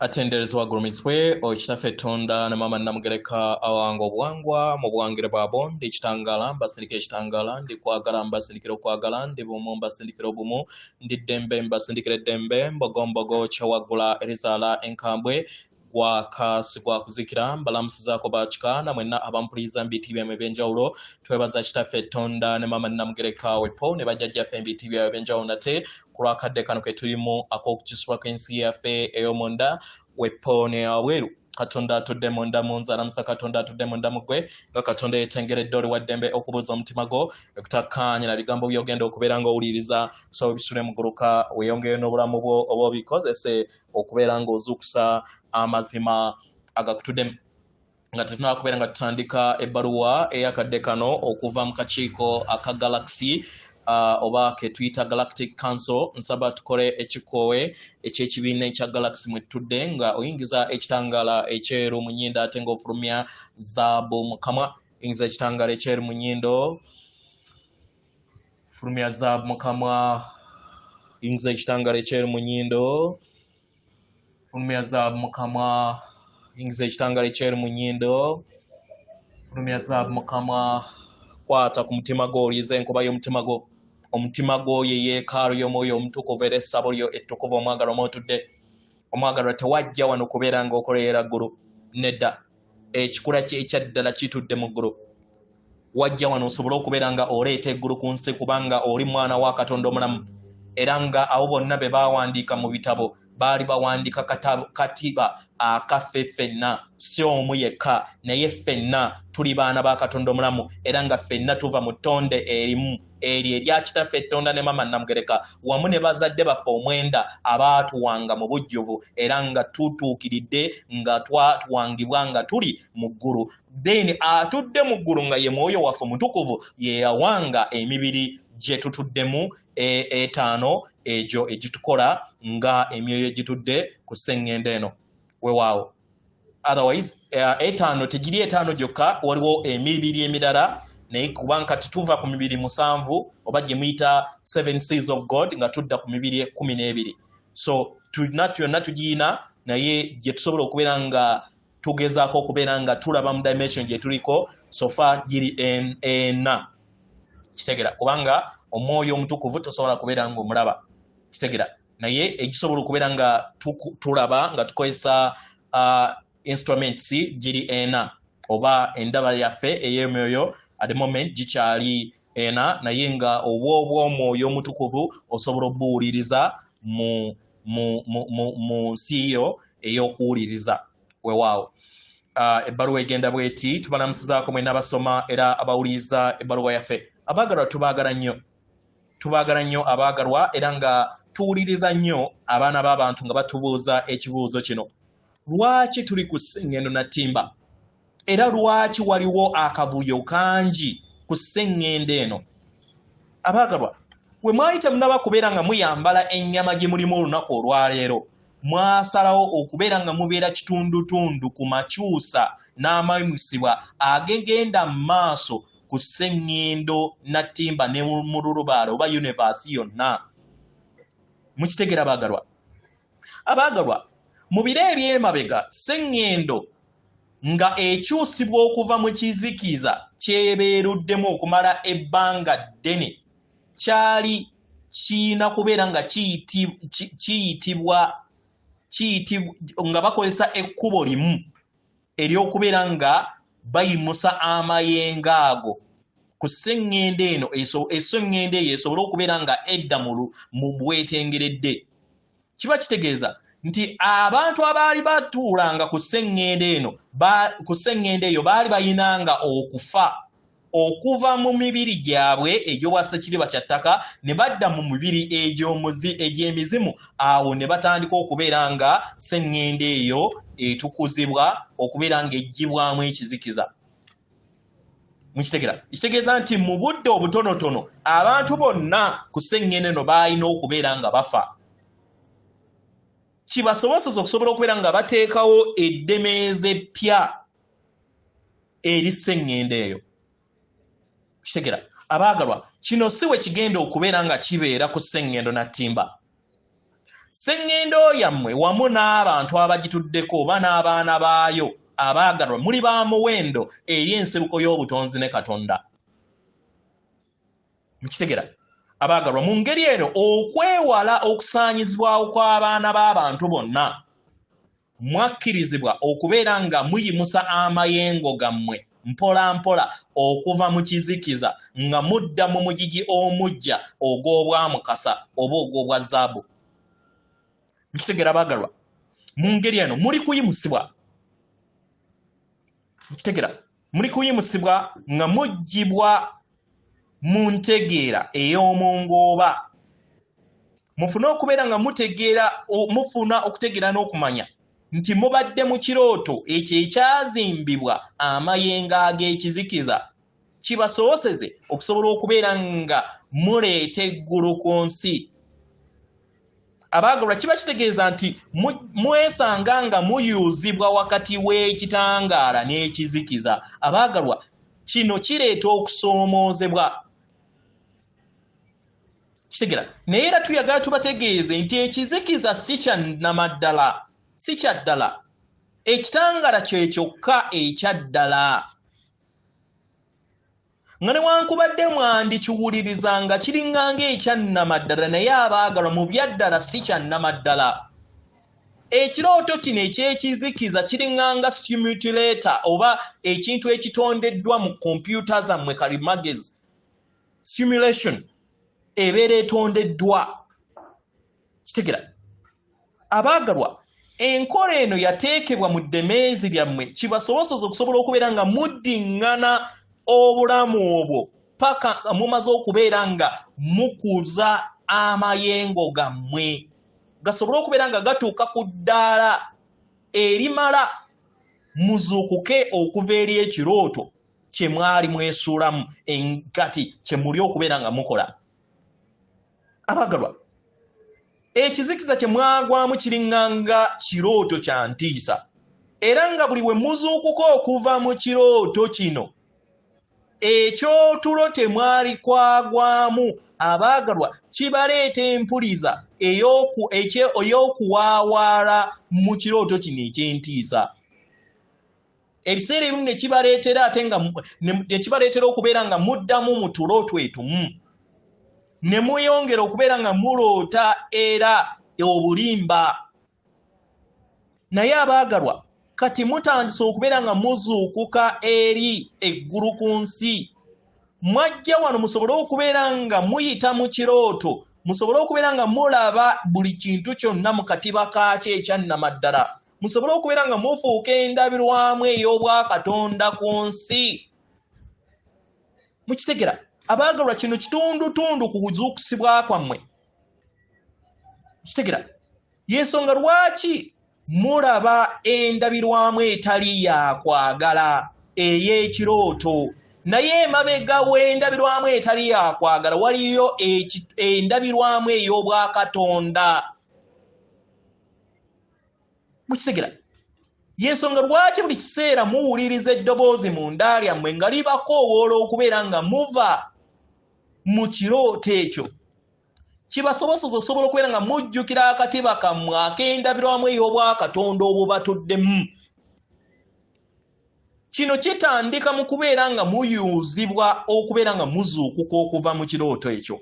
Atenderezwa gurumiswe okitafe tonda na mama namugereka awango obwangwa mu bwangire bwabo ndi kitangala mbasirike ekitangala ndi kwagala mbasirikire okwagala ndi bumu mbasirikire obumu ndi ddembe mbasirikire ddembe mbogombogo kyawagula erizala enkambwe gwakasi gwakuzikira mbalamusizaako bakika namwenna abampuliza mbitibya ebyenjawulo twebaza kitafe tonda ne mama namugereka wepo ne bajjajjaffe mbitibya ebyenjawulo nate kulwakadde kano ke tulimu ak'okukisibwako ensi yaffe ey'omunda wepo ne aweeru katonda atudde munda mu nze alamusa katonda atudde munda mu ggwe nga katonda yeetengeredde oli wa ddembe okubuuza omutima gwo okutakkaanya na bigambo by'ogenda okubeera ng'owuliriza so bisule muguluka weeyongere n'obulamu bwo oba obikozese okubeera ng'ozuukusa amazima agakutuddemu nga tetunaba kubeera nga tutandika ebbaluwa ey'akadde kano okuva mu kakiiko aka galaxy oba ke tuyita Galactic Council nsaba tukole ekikoowe ekyekibiina ekya Galaxy mwe tudde nga oyingiza ekitangala ekyeru mu nnyindo ate ng'ofulumya zaabu mu kamwa oyingiza ekitangala ekyeru mu nnyindo fulumya zaabu mu kamwa oyingiza ekitangala ekyeru mu nnyindo fulumya zaabu mu kamwa oyingiza ekitangala ekyeru mu nnyindo fulumya zaabu mu kamwa kwata ku mutima gwo oliiza enkuba y'omutima gwo omutima gwo ye yeekaalu y'omwoyo omutukuvu era essabo lyo ettukuvu omwagalwa mwotudde omwagalwa tewajja wano kubeera ng'okoleera ggulu nedda ekikula ekyaddala kitudde mu ggulu wajja wano osobole okubeera nga oleeta eggulu ku nsi kubanga oli mwana wa katonda omulamu era nga abo bonna be baawandiika mu bitabo baali bawandiika katiba akaffe ffenna si omu yekka naye ffenna tuli baana ba katonda omulamu era nga ffenna tuva mu ttonde erimu eryo erya kitaffe ettonda ne mama namugereka wamu ne bazadde baffe omwenda abaatuwanga mu bujjuvu era nga tutuukiridde nga twatuwangibwa nga tuli mu ggulu then atudde mu ggulu nga ye mwoyo waffe mutukuvu ye yawanga emibiri gye tutuddemu etaano egyo egitukola nga emyoyo egitudde ku sseŋŋendo eno weewaawo otherwise etaano tegiri etaano gyokka waliwo emibiri emirala naye kubanga tetuva ku mibiri 7 oba gye muyita 7 seals of God nga tudda ku mibiri 12 so yonna tugiyina naye gye tusobola okubeera nga tugezaako okubeera nga tulaba mu dimension gye tuliko sofa giri ena kitegera kubanga omwoyo omutukuvu tosobola kubeera nga omulaba kitegera naye egisobola okubeera nga tulaba nga tukozesa instruments giri ena oba endaba yaffe ey'emyoyo at the moment gikyali ena naye nga obw'omwoyo omutukuvu osobola obuwuliriza mu nsi yo ey'okuwuliriza weewaawo ebbaluwa egenda bweti tubalamusizaako mwenna abasoma era abawuliriza ebbaluwa yaffe abaagalwa tubaagala nnyo abaagalwa era nga tuwuliriza nnyo abaana b'abantu nga batubuuza ekibuuzo kino lwaki tuli ku sseŋŋendo nattimba era lwaki waliwo akavuyo kangi ku sseŋŋendo eno abaagalwa we mwayita munaba kubeera nga muyambala ennyama gye mulimu olunaku olwaleero mwasalawo okubeera nga mubeera kitundutundu ku makyusa n'amayimusibwa agegenda mu maaso ku sseŋŋendo nattimba ne mu lulubaale oba yunivaasi yonna mukitegera abaagalwa mu biro eby'emabega sseŋŋendo nga ekyusibwa okuva mu kizikiza kyebeeruddemu okumala ebbanga ddene kyali kiina kubeera nga kiyitibwa nga bakozesa ekkubo limu ery'okubeera nga bayimusa amayengo ago ku sseŋŋendo eno esseŋŋendo eyo esobole okubeera nga edda mu bwetengeredde kiba kitegeeza nti abantu abaali batuulanga ku sseŋŋendo eyo baali bayinanga okuva mu mibiri gyabwe egy'obwassekiriba kya ttaka ne badda mu mibiri egy'emizimu awo ne batandika okubeera nga sseŋŋendo eyo etukuzibwa okubeera nga eggyibwamu ekizikiza mukitegera kitegeeza nti mu budde obutonotono abantu bonna ku sseŋŋendo eno baalina okubeera nga bafa kibasobozesa okusobola okubeera nga bateekawo eddemeeza eppya eri sseŋŋendo eyo kitegera abaagalwa kino si we kigenda okubeera nga kibeera ku sseŋŋendo nattimba Sengendo yammwe wamu n'abantu abagituddeko oba n'abaana baayo abaagalwa muli ba muwendo eri ensibuko y'obutonzi ne Katonda. Mukitegera abaagalwa mu ngeri eno okwewala okusaanyizibwawo kw'abaana b'abantu bonna mwakkirizibwa okubeera nga muyimusa amayengo gammwe mpola mpola okuva mu kizikiza nga mudda mu mugigi omujja ogw'obwamukasa oba ogw'obwa zaabu. Mukitegera abaagalwa mu ngeri eno muli kuyimusibwa. Mukitegera muli kuyimusibwa nga muggyibwa mu ntegeera ey'omungooba. Mufune okubeera nga mufuna okutegeera n'okumanya nti mubadde mu kirooto ekyo ekyazimbibwa amayengo ag'ekizikiza kibasoboseze okusobola okubeera nga muleeta eggulu ku nsi. Abaagalwa kiba kitegeeza nti mwesanga nga muyuuzibwa wakati w'ekitangaala n'ekizikiza. Abaagalwa kino kireeta okusoomoozebwa. Kitegera naye era tuyagala tubategeeze nti ekizikiza si kya namaddala, si kya ddala. Ekitangaala kye kyokka ekya ddala. Nga newankubadde mwandikiwuliriza nga kiringanga ekya nnamaddala naye abaagalwa mu byaddala si kya nnamaddala. Ekirooto kino eky'ekizikiza kiringanga simulator oba ekintu ekitondeddwa mu kompyuta zammwe kalimagezi. Simulation ebeera etondeddwa. Kitegera abaagalwa enkola eno yateekebwa mu ddemeezi lyammwe kibasoboseza okusobola okubeera nga muddiŋŋana obulamu obwo paka nga mumaze okubeera nga mukuza amayengo gammwe gasobole okubeera nga gatuuka ku ddaala erimala muzuukuke okuva eri ekirooto kye mwali mwesuulamu kati kye muli okubeera nga mukola. Abaagalwa ekizikiza kye mwagwamu kiringanga kirooto kya ntiisa era nga buli we muzuukuka okuva mu kirooto kino ekyotulo temwali kwagwamu abaagalwa kibaleeta empuliza ey'okuwaawaala mu kirooto kino eky'entiisa. Ebiseera ebimu ne kibaleetera ate nga ne kibaleetera okubeera nga muddamu mu tulootwe etumu ne muyongera okubeera nga muloota era obulimba. Naye abaagalwa kati mutandise okubeera nga muzuukuka eri eggulu ku nsi. Mwajja wano musobole okubeera nga muyita mu kirooto, musobole okubeera nga mulaba buli kintu kyonna mu katiba kaakyo ekyannamaddala, musobole okubeera nga mufuuka endabirwamu ey'obwakatonda ku nsi. Mukitegera abaagalwa kino kitundutundu ku kuzuukusibwa kwammwe. Kitegera y'ensonga lwaki mulaba endabirwamu etali yakwagala ey'ekirooto naye emabega w'endabirwamu etali yakwagala waliyo endabirwamu ey'obwakatonda. Mukitegera y'ensonga lwaki buli kiseera muwuliriza eddoboozi mu nda lyammwe nga libakoowoola okubeera nga muva mu kirooto ekyo kibasoboseza osobola okubeera nga mujjukira akatiba kammwe ak'endabirwamu ey'obwakatonda obubatuddemu. Kino kitandika mu kubeera nga muyuuzibwa okubeera nga muzuukuka okuva mu kirooto ekyo.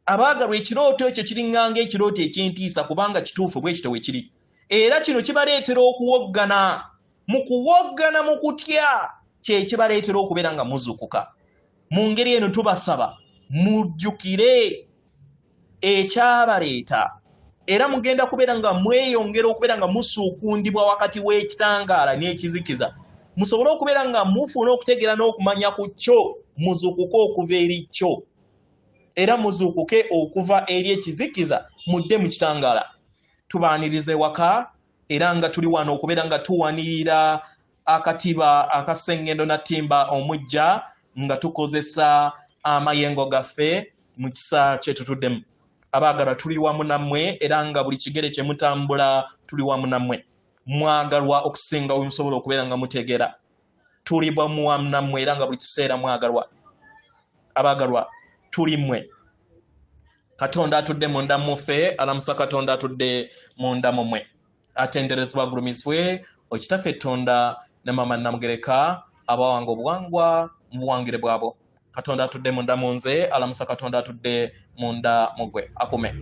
Abaagalwa ekirooto ekyo kiringanga ekirooto eky'entiisa kubanga kituufu bwe kityo we kiri. Era kino kibaleetera okuwoggana. Mu kuwoggana mu kutya kye kibaleetera okubeera nga muzuukuka. Mu ngeri eno tubasaba mujjukire ekyabaleeta era mugenda kubeera nga mweyongera okubeera nga musuukundibwa wakati w'ekitangaala n'ekizikiza. Musobole okubeera nga mufuna okutegeera n'okumanya ku kyo muzuukuke okuva eri kyo era muzuukuke okuva eri ekizikiza mudde mu kitangaala. Tubaanirize waka era nga tuli wano okubeera nga tuwanirira akatiba akasengendo na ttimba omujja nga tukozesa amayengo gaffe mu kisa kye tutuddemu. Abaagalwa tuli wamu nammwe era nga buli kigere kye mutambula tuli wamu nammwe. Mwagalwa okusinga we musobola okubeera nga mutegeera. Tuli wamu nammwe era nga buli kiseera mwagalwa. Abaagalwa tuli mmwe. katonda atudde munda muffe alamusa katonda atudde munda mumwe atenderezebwa gulumizibwe okitaffe ettonda ne mama Namugereka abawanga obuwangwa mu buwangire bwabo katonda atudde munda munze alamusa katonda atudde munda mugwe akume